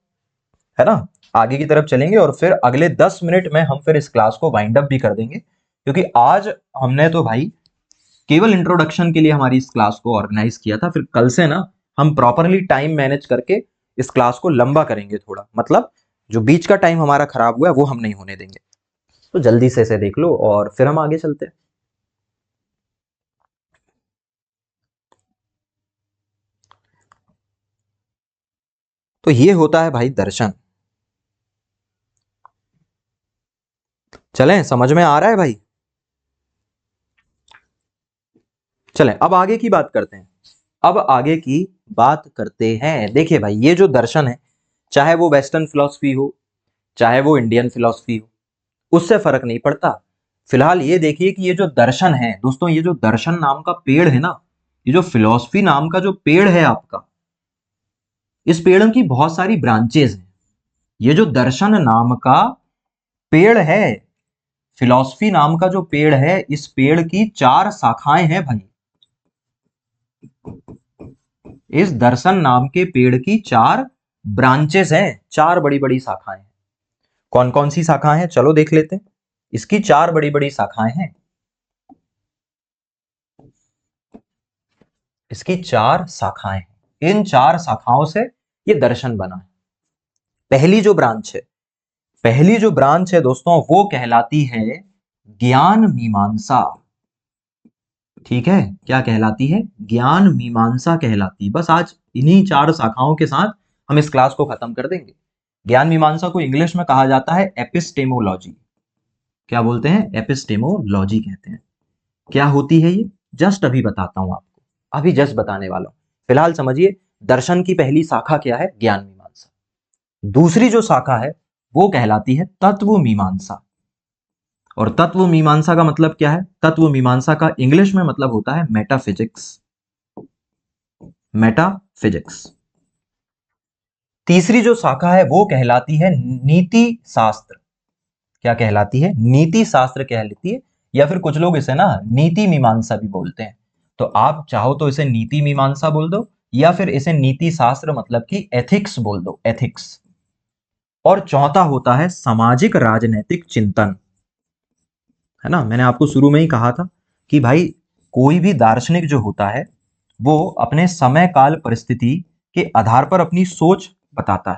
है ना, आगे की तरफ चलेंगे और फिर अगले 10 मिनट में हम फिर इस क्लास को वाइंड अप भी कर देंगे, क्योंकि आज हमने तो भाई केवल इंट्रोडक्शन के लिए हमारी इस क्लास को ऑर्गेनाइज किया था। फिर कल से ना हम प्रॉपरली टाइम मैनेज करके इस क्लास को लंबा करेंगे थोड़ा, मतलब जो बीच का टाइम हमारा खराब हुआ है वो हम नहीं होने देंगे। तो जल्दी से इसे देख लो और फिर हम आगे चलते हैं। तो ये होता है भाई दर्शन। चलें, समझ में आ रहा है भाई? चलें अब आगे की बात करते हैं, अब आगे की बात करते हैं। देखिए भाई ये जो दर्शन है, चाहे वो वेस्टर्न फिलॉसफी हो चाहे वो इंडियन फिलॉसफी हो, उससे फर्क नहीं पड़ता। फिलहाल ये देखिए कि ये जो दर्शन है दोस्तों, ये जो दर्शन नाम का पेड़ है ना, ये जो फिलॉसफी नाम का जो पेड़ है आपका, इस पेड़ की बहुत सारी ब्रांचेस हैं। ये जो दर्शन नाम का पेड़ है, फिलॉसफी नाम का जो पेड़ है, इस पेड़ की 4 शाखाएं हैं भाई। इस दर्शन नाम के पेड़ की 4 ब्रांचेस हैं, 4 बड़ी बड़ी शाखाएं हैं। कौन कौन सी शाखाएं हैं चलो देख लेते हैं। इसकी 4 बड़ी बड़ी शाखाएं हैं, इसकी 4 शाखाएं हैं। इन 4 शाखाओं से ये दर्शन बना है। पहली जो ब्रांच है, पहली जो ब्रांच है दोस्तों, वो कहलाती है ज्ञान मीमांसा। ठीक है, क्या कहलाती है, ज्ञान मीमांसा कहलाती है। बस आज इन्हीं 4 शाखाओं के साथ हम इस क्लास को खत्म कर देंगे। ज्ञान मीमांसा को इंग्लिश में कहा जाता है एपिस्टेमोलॉजी। क्या बोलते हैं, एपिस्टेमोलॉजी कहते हैं। क्या होती है ये, जस्ट अभी बताता हूं आपको, अभी जस्ट बताने वाला हूं। फिलहाल समझिए, दर्शन की पहली शाखा क्या है, ज्ञान मीमांसा। दूसरी जो शाखा है वो कहलाती है तत्व मीमांसा। और तत्व मीमांसा का मतलब क्या है? तत्व मीमांसा का इंग्लिश में मतलब होता है मेटाफिजिक्स। मेटाफिजिक्स। तीसरी जो शाखा है वो कहलाती है नीति शास्त्र। क्या कहलाती है? नीति शास्त्र कहलाती है, या फिर कुछ लोग इसे ना नीति मीमांसा भी बोलते हैं। तो आप चाहो तो इसे नीति मीमांसा बोल दो, या फिर इसे नीति शास्त्र मतलब कि एथिक्स बोल दो, एथिक्स। और चौथा होता है सामाजिक राजनैतिक चिंतन, है ना। मैंने आपको शुरू में ही कहा था कि भाई कोई भी दार्शनिक जो होता है वो अपने समय काल परिस्थिति के आधार पर अपनी सोच बताता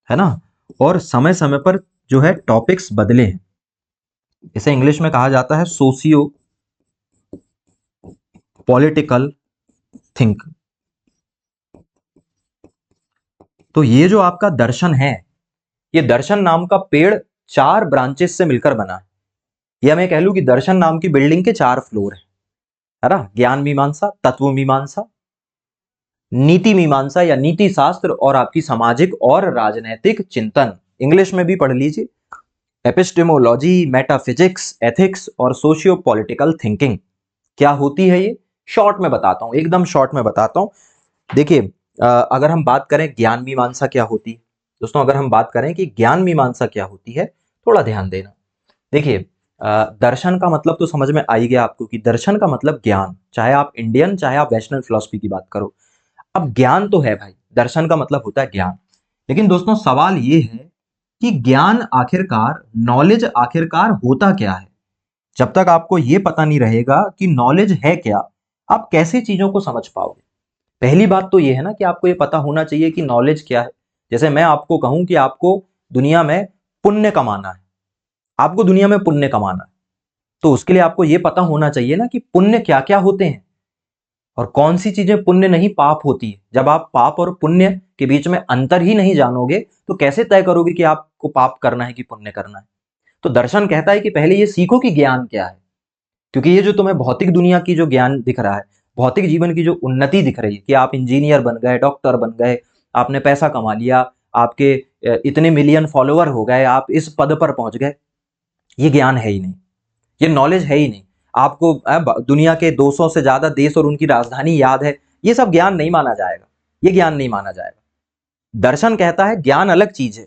है ना। और समय समय पर जो है टॉपिक्स बदले हैं। इसे इंग्लिश में कहा जाता है सोशियो पॉलिटिकल थिंक। तो ये जो आपका दर्शन है, ये दर्शन नाम का पेड़ 4 ब्रांचेस से मिलकर बना है, या मैं कह लूं कि दर्शन नाम की बिल्डिंग के 4 फ्लोर है ना। ज्ञान मीमांसा, तत्व मीमांसा, नीति मीमांसा या नीति शास्त्र, और आपकी सामाजिक और राजनैतिक चिंतन। इंग्लिश में भी पढ़ लीजिए, एपिस्टेमोलॉजी, मेटाफिजिक्स, एथिक्स और सोशियो पॉलिटिकल थिंकिंग। क्या होती है ये? शॉर्ट में बताता हूं, एकदम शॉर्ट में बताता हूं। देखिए, अगर हम बात करें ज्ञान मीमांसा क्या होती है दोस्तों, अगर हम बात करें कि ज्ञान मीमांसा क्या होती है, थोड़ा ध्यान देना। देखिए, दर्शन का मतलब तो समझ में आ ही गया आपको कि दर्शन का मतलब ज्ञान, चाहे आप इंडियन चाहे आप वेस्टर्न फिलॉसफी की बात करो। अब ज्ञान तो है भाई, दर्शन का मतलब होता है ज्ञान। लेकिन दोस्तों सवाल ये है कि ज्ञान आखिरकार, नॉलेज आखिरकार होता क्या है। जब तक आपको ये पता नहीं रहेगा कि नॉलेज है क्या, आप कैसे चीजों को समझ पाओगे। पहली बात तो ये है ना कि आपको ये पता होना चाहिए कि नॉलेज क्या है। जैसे मैं आपको कहूं कि आपको दुनिया में पुण्य कमाना है, आपको दुनिया में पुण्य कमाना है, तो उसके लिए आपको ये पता होना चाहिए ना कि पुण्य क्या क्या होते हैं और कौन सी चीजें पुण्य नहीं पाप होती है। जब आप पाप और पुण्य के बीच में अंतर ही नहीं जानोगे तो कैसे तय करोगे कि आपको पाप करना है कि पुण्य करना है। तो दर्शन कहता है कि पहले ये सीखो कि ज्ञान क्या है। क्योंकि ये जो तुम्हें भौतिक दुनिया की जो ज्ञान दिख रहा है, भौतिक जीवन की जो उन्नति दिख रही है कि आप इंजीनियर बन गए, डॉक्टर बन गए, आपने पैसा कमा लिया, आपके इतने मिलियन फॉलोअर हो गए, आप इस पद पर पहुंच गए, ये ज्ञान है ही नहीं, ये नॉलेज है ही नहीं। आपको दुनिया के 200 से ज्यादा देश और उनकी राजधानी याद है, ये सब ज्ञान नहीं माना जाएगा, ये ज्ञान नहीं माना जाएगा। दर्शन कहता है ज्ञान अलग चीज है।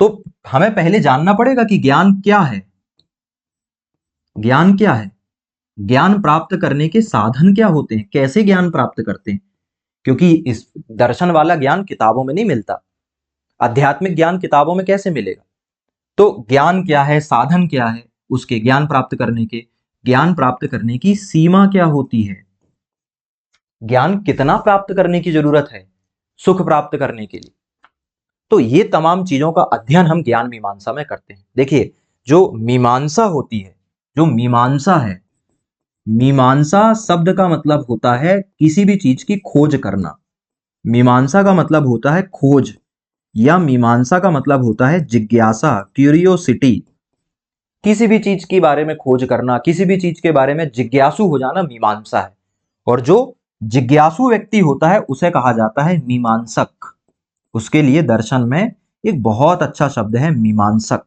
तो हमें पहले जानना पड़ेगा कि ज्ञान क्या है। ज्ञान क्या है? ज्ञान प्राप्त करने के साधन क्या होते हैं, कैसे ज्ञान प्राप्त करते हैं। क्योंकि इस दर्शन वाला ज्ञान किताबों में नहीं मिलता, आध्यात्मिक ज्ञान किताबों में कैसे मिलेगा। तो ज्ञान क्या है, साधन क्या है उसके, ज्ञान प्राप्त करने के, ज्ञान प्राप्त करने की सीमा क्या होती है, ज्ञान कितना प्राप्त करने की जरूरत है सुख प्राप्त करने के लिए। तो ये तमाम चीजों का अध्ययन हम ज्ञान मीमांसा में करते हैं। देखिए, जो मीमांसा होती है, जो मीमांसा है, मीमांसा शब्द का मतलब होता है किसी भी चीज की खोज करना। मीमांसा का मतलब होता है खोज, या मीमांसा का मतलब होता है जिज्ञासा, क्यूरियोसिटी। किसी भी चीज के बारे में खोज करना, किसी भी चीज के बारे में जिज्ञासु हो जाना मीमांसा है। और जो जिज्ञासु व्यक्ति होता है उसे कहा जाता है मीमांसक। उसके लिए दर्शन में एक बहुत अच्छा शब्द है मीमांसक।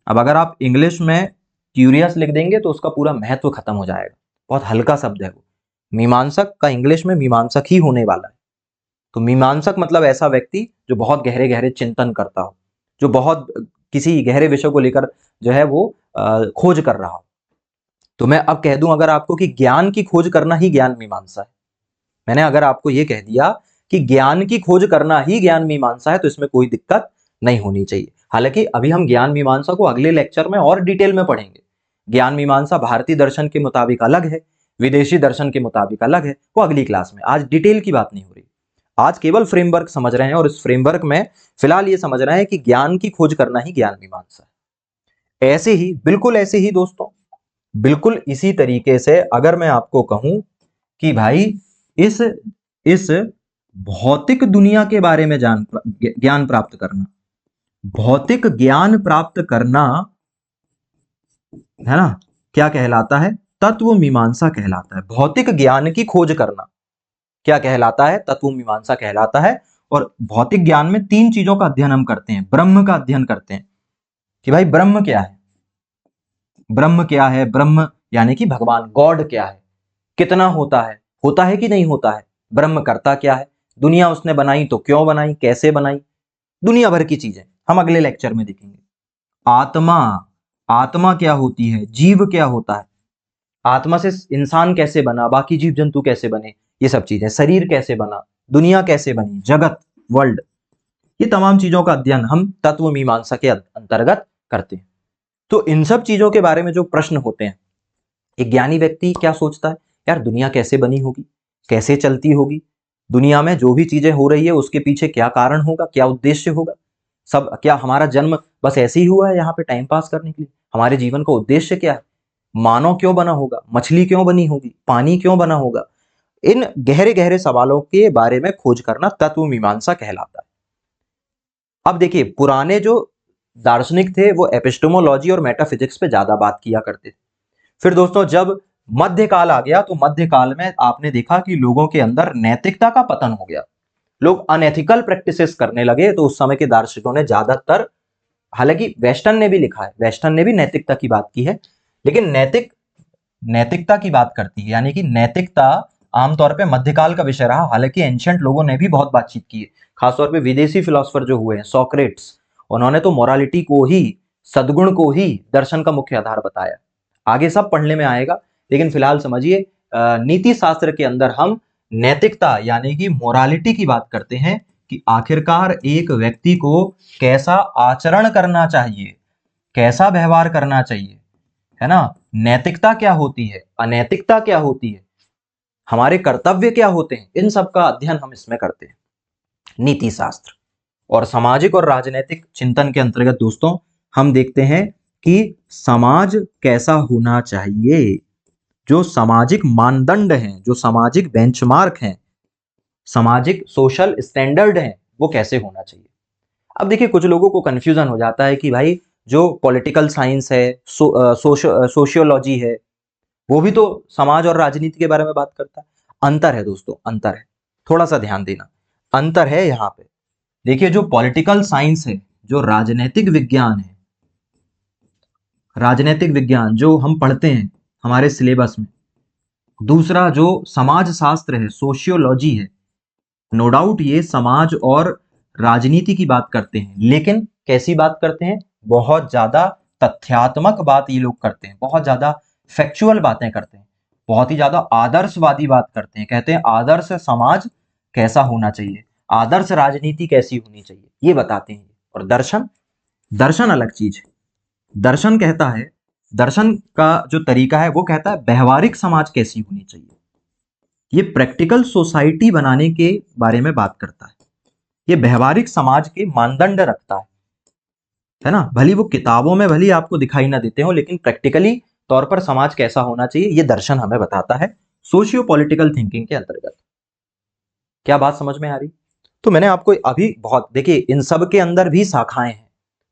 अब अगर आप इंग्लिश में क्यूरियस लिख देंगे तो उसका पूरा महत्व खत्म हो जाएगा, बहुत हल्का शब्द है वो। मीमांसक का इंग्लिश में मीमांसक ही होने वाला है। तो मीमांसक मतलब ऐसा व्यक्ति जो बहुत गहरे गहरे चिंतन करता हो, जो बहुत किसी गहरे विषय को लेकर जो है वो खोज कर रहा हो। तो मैं अब कह दूं अगर आपको कि ज्ञान की खोज करना ही ज्ञान मीमांसा है, मैंने अगर आपको ये कह दिया कि ज्ञान की खोज करना ही ज्ञान मीमांसा है, तो इसमें कोई दिक्कत नहीं होनी चाहिए। हालांकि अभी हम ज्ञान मीमांसा को अगले लेक्चर में और डिटेल में पढ़ेंगे। ज्ञान मीमांसा भारतीय दर्शन के मुताबिक अलग है, विदेशी दर्शन के मुताबिक अलग है, वो अगली क्लास में। आज डिटेल की बात नहीं हो रही, आज केवल फ्रेमवर्क समझ रहे हैं, और इस फ्रेमवर्क में फिलहाल ये समझ रहे हैं कि ज्ञान की खोज करना ही ज्ञान मीमांसा है। ऐसे ही, बिल्कुल ऐसे ही दोस्तों, बिल्कुल इसी तरीके से अगर मैं आपको कहूं कि भाई इस इस भौतिक दुनिया के बारे में ज्ञान प्राप्त करना, भौतिक ज्ञान प्राप्त करना, है ना, क्या कहलाता है? तत्व मीमांसा कहलाता है। भौतिक ज्ञान की खोज करना क्या कहलाता है? तत्व मीमांसा कहलाता है। और भौतिक ज्ञान में 3 चीजों का अध्ययन हम करते हैं। ब्रह्म का अध्ययन करते हैं कि भाई ब्रह्म क्या है, ब्रह्म क्या है, ब्रह्म यानी कि भगवान, गॉड क्या है, कितना होता है कि नहीं होता है, ब्रह्म करता क्या है, दुनिया उसने बनाई तो क्यों बनाई, कैसे बनाई, दुनिया भर की चीजें हम अगले लेक्चर में देखेंगे। आत्मा, आत्मा क्या होती है, जीव क्या होता है, आत्मा से इंसान कैसे बना, बाकी जीव जंतु कैसे बने, ये सब चीजें, शरीर कैसे बना, दुनिया कैसे बनी, जगत, वर्ल्ड, ये तमाम चीजों का अध्ययन हम तत्व मीमांसा के अंतर्गत करते हैं। तो इन सब चीजों के बारे में जो प्रश्न होते हैं, एक ज्ञानी व्यक्ति क्या सोचता है, यार दुनिया कैसे बनी होगी, कैसे चलती होगी, दुनिया में जो भी चीजें हो रही है उसके पीछे क्या कारण होगा, क्या उद्देश्य होगा, सब, क्या हमारा जन्म बस ऐसे ही हुआ है यहाँ पे टाइम पास करने के लिए, हमारे जीवन का उद्देश्य क्या है, मानव क्यों बना होगा, मछली क्यों बनी होगी, पानी क्यों बना होगा, इन गहरे गहरे सवालों के बारे में खोज करना तत्व मीमांसा कहलाता है। अब देखिए, पुराने जो दार्शनिक थे वो एपिस्टेमोलॉजी और मेटाफिजिक्स पे ज्यादा बात किया करते थे। फिर दोस्तों जब मध्यकाल आ गया तो मध्यकाल में आपने देखा कि लोगों के अंदर नैतिकता का पतन हो गया, लोग अनएथिकल प्रैक्टिसेस करने लगे। तो उस समय के दार्शनिकों ने ज्यादातर, हालांकि वेस्टर्न ने भी लिखा है, वेस्टर्न ने भी नैतिकता की बात की है, लेकिन नैतिकता की बात करती है, यानी कि नैतिकता आमतौर पे मध्यकाल का विषय रहा। हालांकि एंशिएंट लोगों ने भी बहुत बातचीत की है, खासतौर पे विदेशी फिलोसफर जो हुए हैं, सोक्रेट्स, उन्होंने तो मोरालिटी को ही, सद्गुण को ही दर्शन का मुख्य आधार बताया। आगे सब पढ़ने में आएगा, लेकिन फिलहाल समझिए नीति शास्त्र के अंदर हम नैतिकता यानी कि मोरालिटी की बात करते हैं कि आखिरकार एक व्यक्ति को कैसा आचरण करना चाहिए, कैसा व्यवहार करना चाहिए, है ना, नैतिकता क्या होती है, अनैतिकता क्या होती है, हमारे कर्तव्य क्या होते हैं, इन सब का अध्ययन हम इसमें करते हैं। नीति शास्त्र और सामाजिक और राजनीतिक चिंतन के अंतर्गत दोस्तों हम देखते हैं कि समाज कैसा होना चाहिए, जो सामाजिक मानदंड हैं, जो सामाजिक बेंचमार्क हैं, सामाजिक सोशल स्टैंडर्ड हैं, वो कैसे होना चाहिए। अब देखिए, कुछ लोगों को कंफ्यूजन हो जाता है कि भाई जो पॉलिटिकल साइंस है, सोशियोलॉजी है, वो भी तो समाज और राजनीति के बारे में बात करता है। अंतर है दोस्तों, अंतर है, थोड़ा सा ध्यान देना, अंतर है यहाँ पे। देखिए, जो पॉलिटिकल साइंस है, जो राजनीतिक विज्ञान है, राजनीतिक विज्ञान जो हम पढ़ते हैं हमारे सिलेबस में, दूसरा जो समाज शास्त्र है, सोशियोलॉजी है, नो डाउट ये समाज और राजनीति की बात करते हैं, लेकिन कैसी बात करते हैं, बहुत ज्यादा तथ्यात्मक बात ये लोग करते हैं, बहुत ज्यादा फैक्चुअल बातें करते हैं, बहुत ही ज्यादा आदर्शवादी बात करते हैं, कहते हैं आदर्श समाज कैसा होना चाहिए, आदर्श राजनीति कैसी होनी चाहिए, ये बताते हैं। और दर्शन, दर्शन अलग चीज है। दर्शन कहता है, दर्शन का जो तरीका है वो कहता है व्यवहारिक समाज कैसी होनी चाहिए, ये प्रैक्टिकल सोसाइटी बनाने के बारे में बात करता है, ये व्यवहारिक समाज के मानदंड रखता है ना, भली वो किताबों में भली आपको दिखाई ना देते हो, लेकिन प्रैक्टिकली तौर पर समाज कैसा होना चाहिए ये दर्शन हमें बताता है सोशियो पॉलिटिकल थिंकिंग के अंतर्गत। क्या बात समझ में आ रही? तो मैंने आपको अभी बहुत, देखिए इन सब के अंदर भी शाखाएं हैं,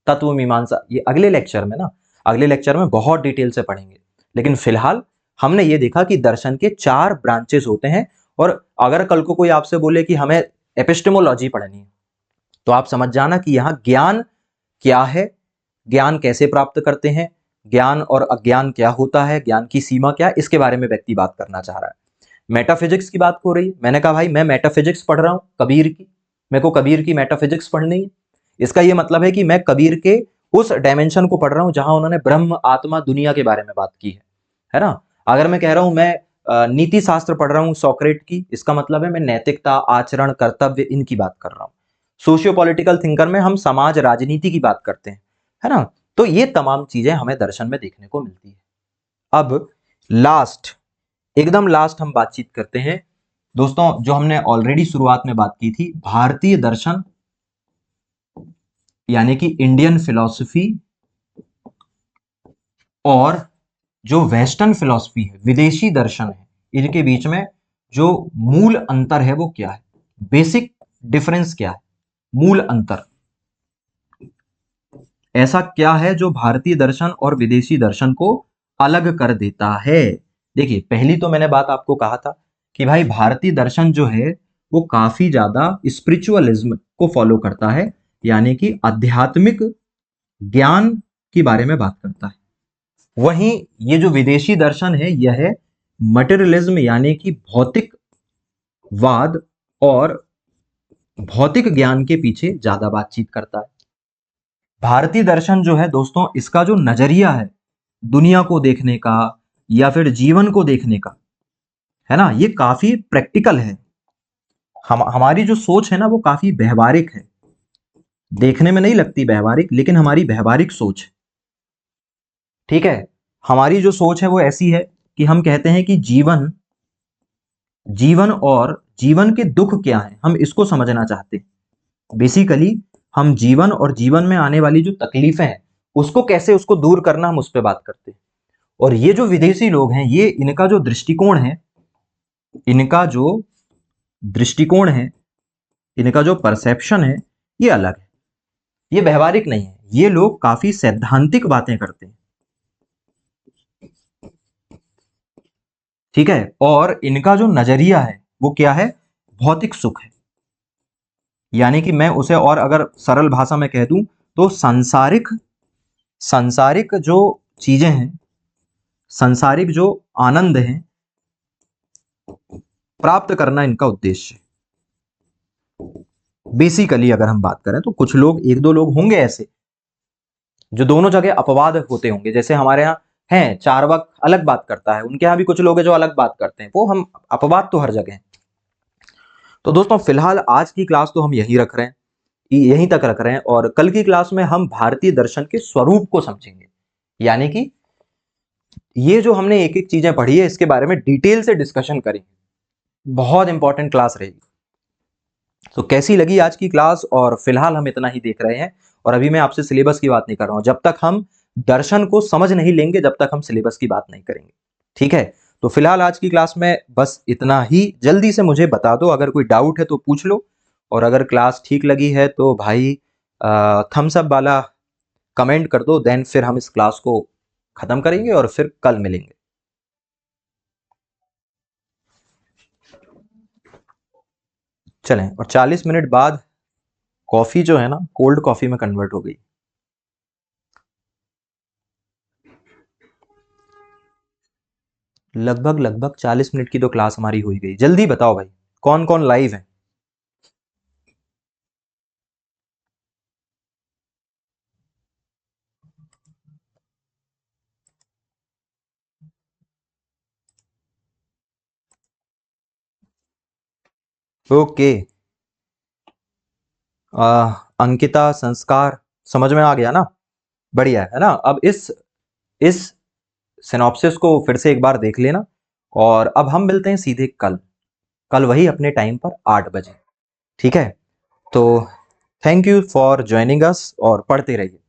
तत्व मीमांसा, ये अगले लेक्चर में ना, अगले लेक्चर में बहुत डिटेल से पढ़ेंगे, लेकिन फिलहाल हमने ये देखा कि दर्शन के 4 ब्रांचेस होते हैं। और अगर कल को कोई आपसे बोले कि हमें एपिस्टेमोलॉजी पढ़नी है, तो आप समझ जाना कि यहाँ ज्ञान क्या है, ज्ञान कैसे प्राप्त करते हैं, ज्ञान और अज्ञान क्या होता है, ज्ञान की सीमा क्या है, इसके बारे में व्यक्ति बात करना चाह रहा है। मेटाफिजिक्स की बात हो रही है, मैंने कहा भाई मैं मेटाफिजिक्स पढ़ रहा हूं कबीर की, मेरे को कबीर की मेटाफिजिक्स पढ़नी है। इसका यह मतलब है कि मैं कबीर के उस डायमेंशन को पढ़ रहा हूं जहां उन्होंने ब्रह्म, आत्मा, दुनिया के बारे में बात की है ना। अगर मैं कह रहा हूं मैं नीति शास्त्र पढ़ रहा हूं सॉक्रेट की, इसका मतलब है मैं नैतिकता, आचरण, कर्तव्य, इनकी बात कर रहा हूं। सोशियो पॉलिटिकल थिंकर में हम समाज, राजनीति की बात करते हैं, है ना। तो ये तमाम चीजें हमें दर्शन में देखने को मिलती है। अब लास्ट, एकदम लास्ट हम बातचीत करते हैं दोस्तों, जो हमने ऑलरेडी शुरुआत में बात की थी, भारतीय दर्शन यानी कि इंडियन फिलॉसफी और जो वेस्टर्न फिलॉसफी है, विदेशी दर्शन है, इनके बीच में जो मूल अंतर है वो क्या है, बेसिक डिफरेंस क्या है, मूल अंतर ऐसा क्या है जो भारतीय दर्शन और विदेशी दर्शन को अलग कर देता है। देखिए, पहली तो मैंने बात आपको कहा था कि भाई भारतीय दर्शन जो है वो काफी ज्यादा स्पिरिचुअलिज्म को फॉलो करता है, यानी कि आध्यात्मिक ज्ञान के बारे में बात करता है। वहीं ये जो विदेशी दर्शन है यह है मटेरियलिज्म, यानी कि भौतिकवाद और भौतिक ज्ञान के पीछे ज्यादा बातचीत करता है। भारतीय दर्शन जो है दोस्तों, इसका जो नजरिया है दुनिया को देखने का या फिर जीवन को देखने का, है ना, ये काफी प्रैक्टिकल है। हमारी जो सोच है ना वो काफी व्यवहारिक है, देखने में नहीं लगती व्यवहारिक, लेकिन हमारी व्यवहारिक सोच है। ठीक है, हमारी जो सोच है वो ऐसी है कि हम कहते हैं कि जीवन जीवन और जीवन के दुख क्या हैं, हम इसको समझना चाहते हैं। बेसिकली हम जीवन और जीवन में आने वाली जो तकलीफें हैं उसको कैसे उसको दूर करना, हम उस पर बात करते हैं। और ये जो विदेशी लोग हैं, ये इनका जो दृष्टिकोण है, इनका जो दृष्टिकोण है, इनका जो परसेप्शन है, ये अलग है, ये व्यवहारिक नहीं है। ये लोग काफी सैद्धांतिक बातें करते हैं। ठीक है, और इनका जो नजरिया है वो क्या है, भौतिक सुख है। यानी कि मैं उसे और अगर सरल भाषा में कह दूं तो सांसारिक सांसारिक जो चीजें हैं, सांसारिक जो आनंद है, प्राप्त करना इनका उद्देश्य है। बेसिकली अगर हम बात करें तो कुछ लोग, एक दो लोग होंगे ऐसे जो दोनों जगह अपवाद होते होंगे। जैसे हमारे यहाँ हैं चार्वाक अलग बात करता है, उनके यहाँ भी कुछ लोग हैं जो अलग बात करते हैं, वो हम अपवाद तो हर जगह हैं। तो दोस्तों फिलहाल आज की क्लास तो हम यहीं रख रहे हैं, यहीं तक रख रहे हैं, और कल की क्लास में हम भारतीय दर्शन के स्वरूप को समझेंगे। यानी कि ये जो हमने एक एक चीजें पढ़ी है इसके बारे में डिटेल से डिस्कशन करेंगे। बहुत इंपॉर्टेंट क्लास रहेगी। तो कैसी लगी आज की क्लास? और फिलहाल हम इतना ही देख रहे हैं, और अभी मैं आपसे सिलेबस की बात नहीं कर रहा हूं। जब तक हम दर्शन को समझ नहीं लेंगे जब तक हम सिलेबस की बात नहीं करेंगे। ठीक है, तो फिलहाल आज की क्लास में बस इतना ही। जल्दी से मुझे बता दो, अगर कोई डाउट है तो पूछ लो, और अगर क्लास ठीक लगी है तो भाई थम्स अप वाला कमेंट कर दो। देन फिर हम इस क्लास को खत्म करेंगे और फिर कल मिलेंगे। चलें, और 40 मिनट बाद कॉफी जो है ना कोल्ड कॉफी में कन्वर्ट हो गई। लगभग लगभग 40 मिनट की तो क्लास हमारी हो ही गई। जल्दी बताओ भाई, कौन कौन लाइव है? ओके, अंकिता, संस्कार, समझ में आ गया ना? बढ़िया है ना? अब इस सिनॉप्सिस को फिर से एक बार देख लेना, और अब हम मिलते हैं सीधे कल वही अपने टाइम पर 8 बजे। ठीक है, तो thank you for joining us, और पढ़ते रहिए।